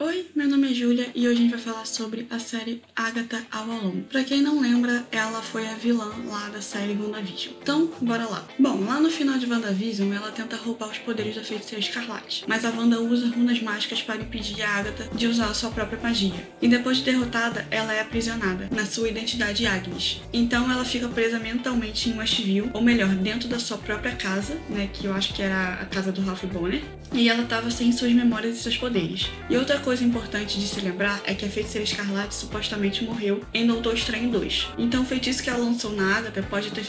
Oi, meu nome é Júlia e hoje a gente vai falar sobre a série Agatha All Alone. Pra quem não lembra, ela foi a vilã lá da série WandaVision. Então, bora lá. Bom, lá no final de WandaVision, ela tenta roubar os poderes da Feiticeira Escarlate, mas a Wanda usa runas mágicas para impedir a Agatha de usar a sua própria magia. E depois de derrotada, ela é aprisionada na sua identidade Agnes. Então ela fica presa mentalmente em Westview, ou melhor, dentro da sua própria casa, né, que eu acho que era a casa do Ralph Bonner, e ela estava sem suas memórias e seus poderes. E outra coisa importante de se lembrar é que a Feiticeira Escarlate supostamente morreu em Doutor Estranho 2. Então o feitiço que ela lançou na Agatha pode ter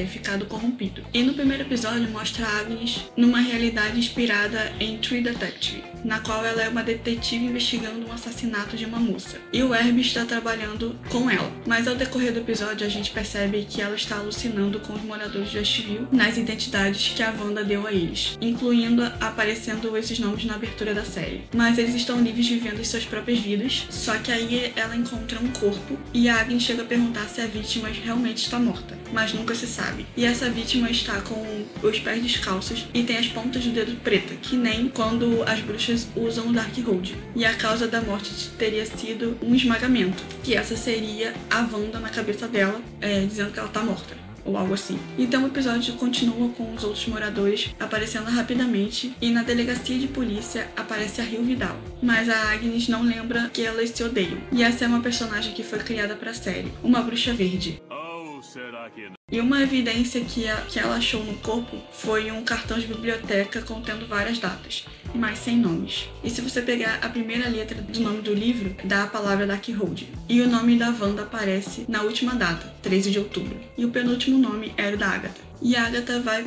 ficado corrompido. E no primeiro episódio mostra a Agnes numa realidade inspirada em True Detective, na qual ela é uma detetive investigando um assassinato de uma moça. E o Herb está trabalhando com ela. Mas ao decorrer do episódio a gente percebe que ela está alucinando com os moradores de Westview nas identidades que a Wanda deu a eles, incluindo aparecendo esses nomes na abertura da série. Mas eles estão livres vivendo suas próprias vidas, só que aí ela encontra um corpo e a Agnes chega a perguntar se a vítima realmente está morta, mas nunca se sabe. E essa vítima está com os pés descalços e tem as pontas do dedo preta, que nem quando as bruxas usam o Darkhold. E a causa da morte teria sido um esmagamento, que essa seria a Wanda na cabeça dela, dizendo que ela está morta, ou algo assim. Então o episódio continua com os outros moradores aparecendo rapidamente e na delegacia de polícia aparece a Rio Vidal. Mas a Agnes não lembra que elas se odeiam. E essa é uma personagem que foi criada para a série, uma bruxa verde. Será que não? E uma evidência que ela achou no corpo foi um cartão de biblioteca contendo várias datas, mas sem nomes. E se você pegar a primeira letra do nome do livro, dá a palavra Darkhold. E o nome da Wanda aparece na última data, 13 de outubro. E o penúltimo nome era o da Agatha. E a Agatha vai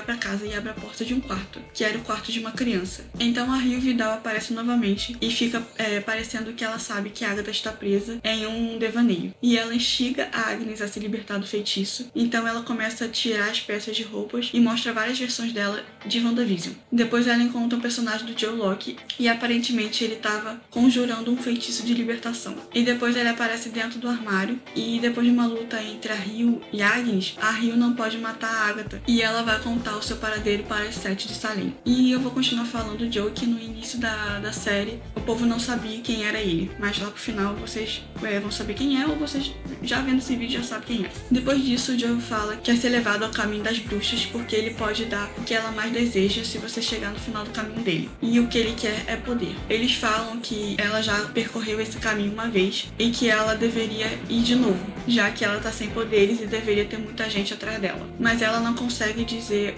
pra casa e abre a porta de um quarto, que era o quarto de uma criança. Então a Rio Vidal aparece novamente e fica parecendo que ela sabe que a Agatha está presa em um devaneio. E ela instiga a Agnes a se libertar do feitiço. Então ela começa a tirar as peças de roupas e mostra várias versões dela de WandaVision. Depois ela encontra o personagem do Joe Locke e aparentemente ele estava conjurando um feitiço de libertação. E depois ele aparece dentro do armário e depois de uma luta entre a Rio e a Agnes, a Rio não pode matar a Agatha e ela vai contar o seu paradeiro para as 7 de Salem. E eu vou continuar falando do Joe, que no início da série o povo não sabia quem era ele, mas lá pro final vocês vão saber quem é, ou vocês já vendo esse vídeo já sabem quem é. Depois disso o Joe fala que quer ser levado ao caminho das bruxas porque ele pode dar o que ela mais deseja se você chegar no final do caminho dele. E o que ele quer é poder. Eles falam que ela já percorreu esse caminho uma vez e que ela deveria ir de novo, já que ela tá sem poderes e deveria ter muita gente atrás dela. Mas ele não consegue dizer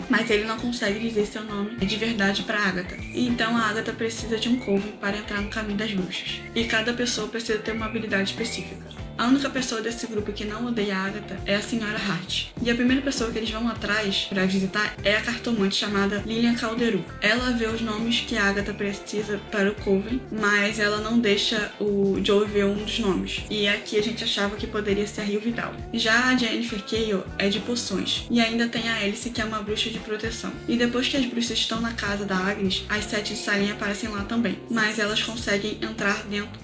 seu nome de verdade para Agatha. E então a Agatha precisa de um coven para entrar no caminho das bruxas. E cada pessoa precisa ter uma habilidade específica. A única pessoa desse grupo que não odeia a Agatha é a Senhora Hart. E a primeira pessoa que eles vão atrás para visitar é a cartomante chamada Lilian Calderu. Ela vê os nomes que a Agatha precisa para o Coven, mas ela não deixa o Joe ver um dos nomes. E aqui a gente achava que poderia ser a Rio Vidal. Já a Jennifer Cale é de poções. E ainda tem a Alice, que é uma bruxa de proteção. E depois que as bruxas estão na casa da Agnes, as 7 de Salem aparecem lá também. Mas elas conseguem entrar dentro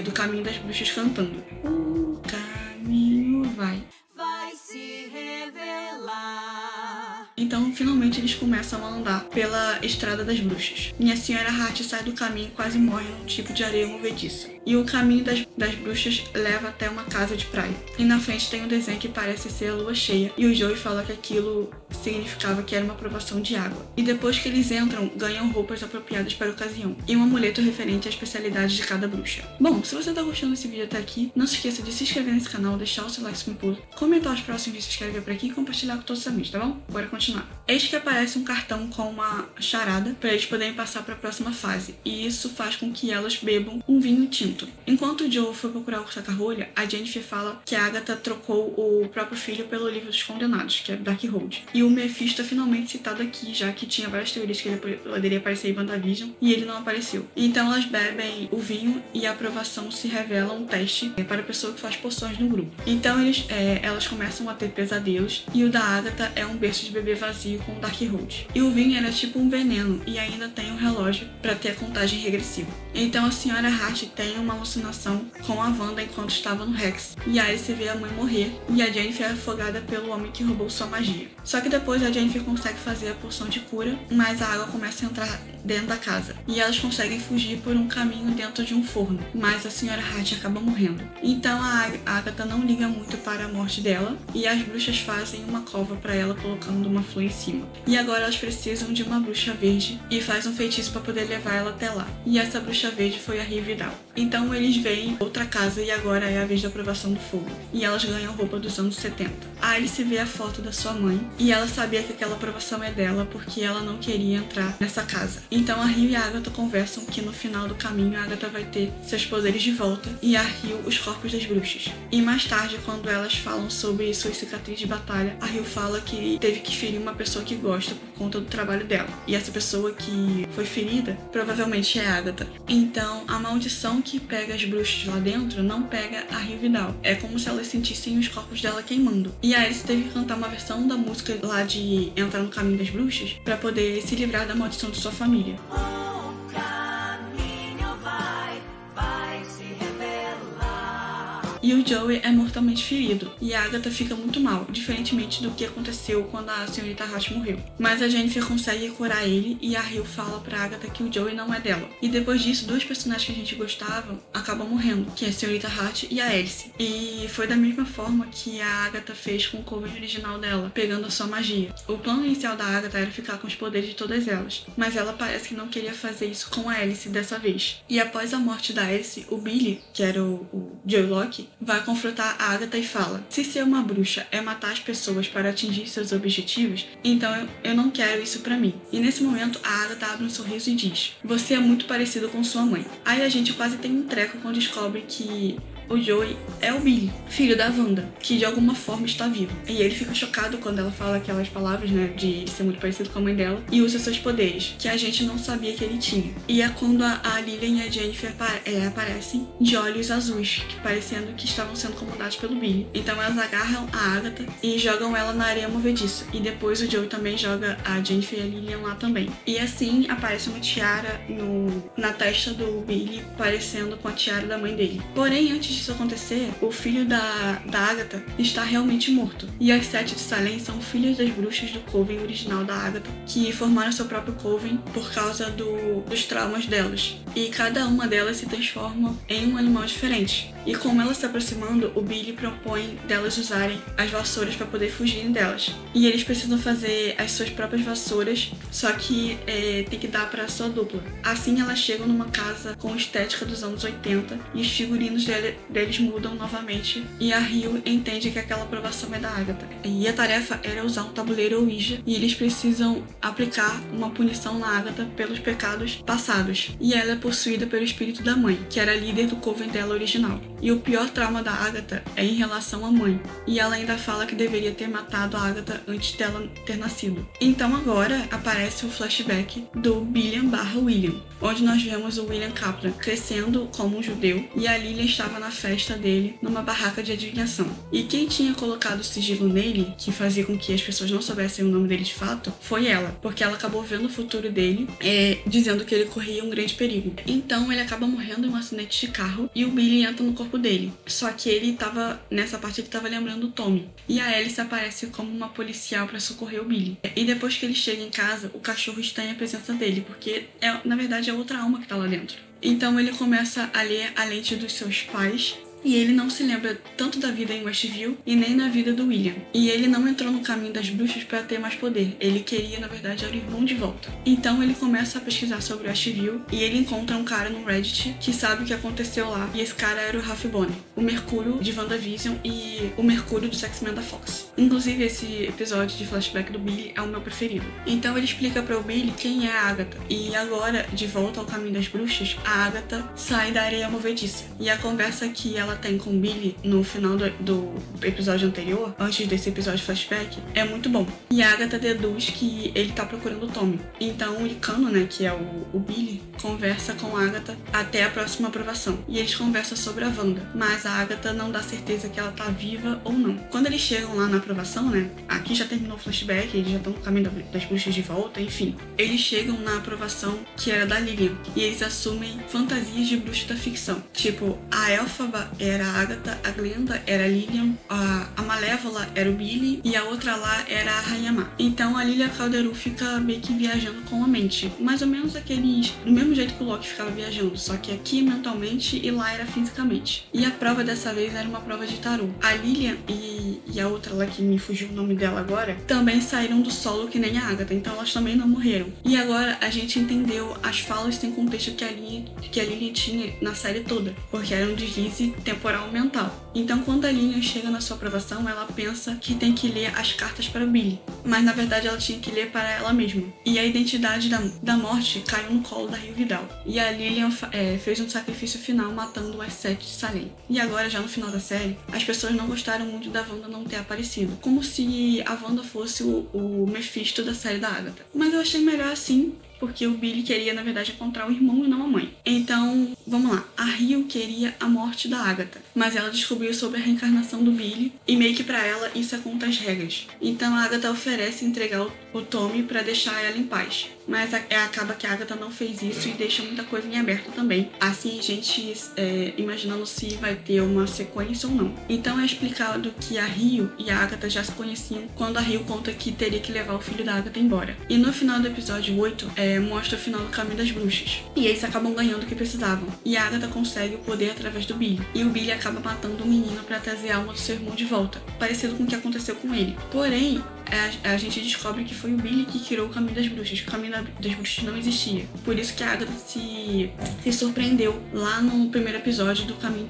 do caminho das bruxas cantando. O caminho vai se revelar. Então, finalmente, eles começam a andar pela Estrada das Bruxas. E a Senhora Hart sai do caminho e quase morre num tipo de areia movediça. E o caminho das bruxas leva até uma casa de praia. E na frente tem um desenho que parece ser a lua cheia. E o Joey fala que aquilo significava que era uma provação de água. E depois que eles entram, ganham roupas apropriadas para a ocasião. E um amuleto referente à especialidade de cada bruxa. Bom, se você tá gostando desse vídeo até aqui, não se esqueça de se inscrever nesse canal, deixar o seu like se me pulo, comentar os próximos vídeos que você quer ver por aqui e compartilhar com todos os amigos, tá bom? Bora continuar. Eis que aparece um cartão com uma charada para eles poderem passar para a próxima fase. E isso faz com que elas bebam um vinho tinto. Enquanto o Joe foi procurar o saca-rolha, a Jennifer fala que a Agatha trocou o próprio filho pelo livro dos condenados, que é Darkhold. E o Mephisto é finalmente citado aqui, já que tinha várias teorias que ele poderia aparecer em WandaVision, e ele não apareceu. Então elas bebem o vinho e a aprovação se revela um teste para a pessoa que faz poções no grupo. Então elas começam a ter pesadelos, e o da Agatha é um berço de bebê vazio com Darkhold. E o vinho era tipo um veneno, e ainda tem um relógio para ter a contagem regressiva. Então a senhora Hart tem uma alucinação com a Wanda enquanto estava no Rex. E a Alice vê a mãe morrer e a Jennifer é afogada pelo homem que roubou sua magia. Só que depois a Jennifer consegue fazer a poção de cura, mas a água começa a entrar dentro da casa. E elas conseguem fugir por um caminho dentro de um forno, mas a senhora Hart acaba morrendo. Então a Agatha não liga muito para a morte dela e as bruxas fazem uma cova para ela colocando uma flor em cima. E agora elas precisam de uma bruxa verde e faz um feitiço para poder levar ela até lá. E essa bruxa verde foi a Ria Vidal. Então eles veem outra casa e agora é a vez da aprovação do fogo. E elas ganham roupa dos anos 70. A Alice vê a foto da sua mãe e ela sabia que aquela aprovação é dela porque ela não queria entrar nessa casa. Então a Rio e a Agatha conversam que no final do caminho a Agatha vai ter seus poderes de volta e a Rio os corpos das bruxas. E mais tarde, quando elas falam sobre sua cicatriz de batalha, a Rio fala que teve que ferir uma pessoa que gosta por conta do trabalho dela. E essa pessoa que foi ferida provavelmente é a Agatha. Então a maldição que pega as bruxas lá dentro não pega a Rio Vidal. É como se elas sentissem os corpos dela queimando. E a Alice teve que cantar uma versão da música lá de Entrar no Caminho das Bruxas para poder se livrar da maldição de sua família. E o Joey é mortalmente ferido, e a Agatha fica muito mal, diferentemente do que aconteceu quando a senhorita Hart morreu. Mas a Jennifer consegue curar ele, e a Rio fala pra Agatha que o Joey não é dela. E depois disso, dois personagens que a gente gostava acabam morrendo, que é a senhorita Hart e a Alice. E foi da mesma forma que a Agatha fez com o coven original dela, pegando a sua magia. O plano inicial da Agatha era ficar com os poderes de todas elas, mas ela parece que não queria fazer isso com a Alice dessa vez. E após a morte da Alice, o Billy, que era o Joey Locke, vai confrontar a Agatha e fala: se ser uma bruxa é matar as pessoas para atingir seus objetivos, então eu não quero isso pra mim. E nesse momento a Agatha abre um sorriso e diz: você é muito parecido com sua mãe. Aí a gente quase tem um treco quando descobre que o Joey é o Billy, filho da Wanda, que de alguma forma está vivo. E ele fica chocado quando ela fala aquelas palavras, né, de ser muito parecido com a mãe dela, e usa seus poderes, que a gente não sabia que ele tinha. E é quando a Lilian e a Jennifer aparecem de olhos azuis, parecendo que estavam sendo comandados pelo Billy. Então elas agarram a Agatha e jogam ela na areia movediça. E depois o Joey também joga a Jennifer e a Lilian lá também. E assim aparece uma tiara na testa do Billy, parecendo com a tiara da mãe dele. Porém, antes disso acontecer, o filho da Agatha está realmente morto. E as 7 de Salem são filhas das bruxas do coven original da Agatha, que formaram seu próprio coven por causa dos traumas delas. E cada uma delas se transforma em um animal diferente. E com elas se aproximando, o Billy propõe delas usarem as vassouras para poder fugirem delas. E eles precisam fazer as suas próprias vassouras, só que tem que dar para a sua dupla. Assim elas chegam numa casa com estética dos anos 80 e os figurinos deles mudam novamente. E a Rio entende que aquela aprovação é da Agatha. E a tarefa era usar um tabuleiro Ouija e eles precisam aplicar uma punição na Agatha pelos pecados passados. E ela é possuída pelo espírito da mãe, que era líder do coven dela original. E o pior trauma da Agatha é em relação à mãe. E ela ainda fala que deveria ter matado a Agatha antes dela ter nascido. Então agora aparece o flashback do Billiam/William, onde nós vemos o William Kaplan crescendo como um judeu e a Lilian estava na festa dele numa barraca de adivinhação. E quem tinha colocado o sigilo nele, que fazia com que as pessoas não soubessem o nome dele de fato, foi ela, porque ela acabou vendo o futuro dele, dizendo que ele corria um grande perigo. Então ele acaba morrendo em um acidente de carro e o Billy entra no corpo dele. Só que nessa parte ele estava lembrando o Tommy. E a Alice aparece como uma policial para socorrer o Billy. E depois que ele chega em casa, o cachorro estranha a presença dele, porque na verdade é outra alma que tá lá dentro. Então ele começa a ler a lente dos seus pais. E ele não se lembra tanto da vida em Westview e nem na vida do William. E ele não entrou no caminho das bruxas para ter mais poder. Ele queria, na verdade, era o irmão de volta. Então ele começa a pesquisar sobre Westview e ele encontra um cara no Reddit que sabe o que aconteceu lá. E esse cara era o Ralph Bonner, o Mercúrio de WandaVision e o Mercúrio do X-Men da Fox. Inclusive, esse episódio de flashback do Billy é o meu preferido. Então ele explica para o Billy quem é a Agatha. E agora, de volta ao caminho das bruxas, a Agatha sai da areia movediça. E a conversa que ela tem com o Billy no final do episódio anterior, antes desse episódio flashback, é muito bom. E a Agatha deduz que ele tá procurando o Tommy. Então o Icano, né, que é o Billy, conversa com a Agatha até a próxima aprovação. E eles conversam sobre a Wanda, mas a Agatha não dá certeza que ela tá viva ou não. Quando eles chegam lá na aprovação, né? Aqui já terminou o flashback, eles já estão no caminho das bruxas de volta, enfim. Eles chegam na aprovação que era da Lilian, e eles assumem fantasias de bruxa da ficção. Tipo, a Elphaba era a Agatha, a Glenda era a Lilian, a Malévola era o Billy e a outra lá era a Rainha Má. Então a Lilia Calderu fica meio que viajando com a mente. Mais ou menos do mesmo jeito que o Loki ficava viajando, só que aqui mentalmente e lá era fisicamente. E a prova dessa vez era uma prova de tarô. A Lilian e a outra lá, que me fugiu o nome dela agora, também saíram do solo que nem a Agatha, então elas também não morreram. E agora a gente entendeu as falas sem contexto que a Lilian tinha na série toda, porque era um deslize temporal mental. Então quando a Lilian chega na sua aprovação, ela pensa que tem que ler as cartas para o Billy, mas na verdade ela tinha que ler para ela mesma. E a identidade da morte caiu no colo da Rio Vidal. E a Lilian fez um sacrifício final matando as 7 de Salem. E agora, já no final da série, as pessoas não gostaram muito da Wanda não ter aparecido, como se a Wanda fosse o Mephisto da série da Agatha. Mas eu achei melhor assim, porque o Billy queria, na verdade, encontrar o irmão e não a mãe. Então, vamos lá. A Rio queria a morte da Agatha, mas ela descobriu sobre a reencarnação do Billy e meio que pra ela isso é contra as regras. Então a Agatha oferece entregar o Tommy pra deixar ela em paz. Mas acaba que a Agatha não fez isso e deixa muita coisa em aberto também. Assim, a gente imaginando se vai ter uma sequência ou não. Então é explicado que a Rio e a Agatha já se conheciam quando a Rio conta que teria que levar o filho da Agatha embora. E no final do episódio 8, mostra o final do Caminho das Bruxas. E eles acabam ganhando o que precisavam. E a Agatha consegue o poder através do Billy. E o Billy acaba matando o menino pra trazer a alma do seu irmão de volta. Parecido com o que aconteceu com ele. Porém, a gente descobre que foi o Billy que criou o Caminho das Bruxas. O Caminho das Bruxas não existia. Por isso que a Agatha se surpreendeu lá no primeiro episódio do Caminho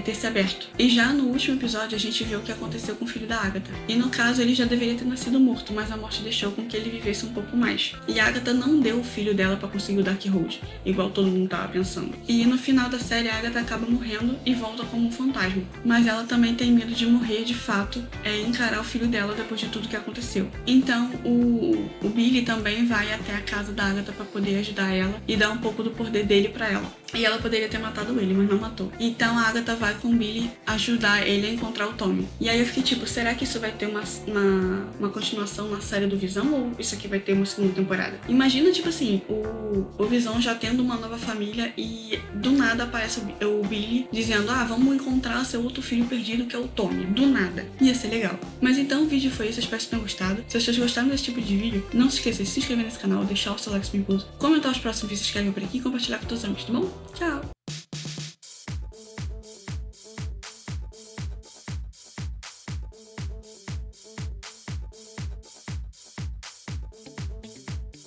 ter se aberto. E já no último episódio a gente vê o que aconteceu com o filho da Agatha. E no caso ele já deveria ter nascido morto, mas a morte deixou com que ele vivesse um pouco mais. E a Agatha não deu o filho dela pra conseguir o Darkhold, igual todo mundo tava pensando. E no final da série a Agatha acaba morrendo e volta como um fantasma. Mas ela também tem medo de morrer de fato e encarar o filho dela depois de tudo que aconteceu. Então o Billy também vai até a casa da Agatha pra poder ajudar ela e dar um pouco do poder dele pra ela. E ela poderia ter matado ele, mas não matou. Então a Agatha vai com o Billy ajudar ele a encontrar o Tommy. E aí eu fiquei tipo, será que isso vai ter uma continuação na série do Visão ou isso aqui vai ter uma segunda temporada? Imagina, tipo assim, o Visão já tendo uma nova família e do nada aparece o Billy dizendo, vamos encontrar seu outro filho perdido que é o Tommy. Do nada. Ia ser legal. Mas então o vídeo foi isso, eu espero que tenham gostado. Se vocês gostaram desse tipo de vídeo, não se esqueça de se inscrever nesse canal, deixar o seu like se me puto, comentar os próximos vídeos que vocês querem ver por aqui e compartilhar com todos os amigos, tá bom? Tchau!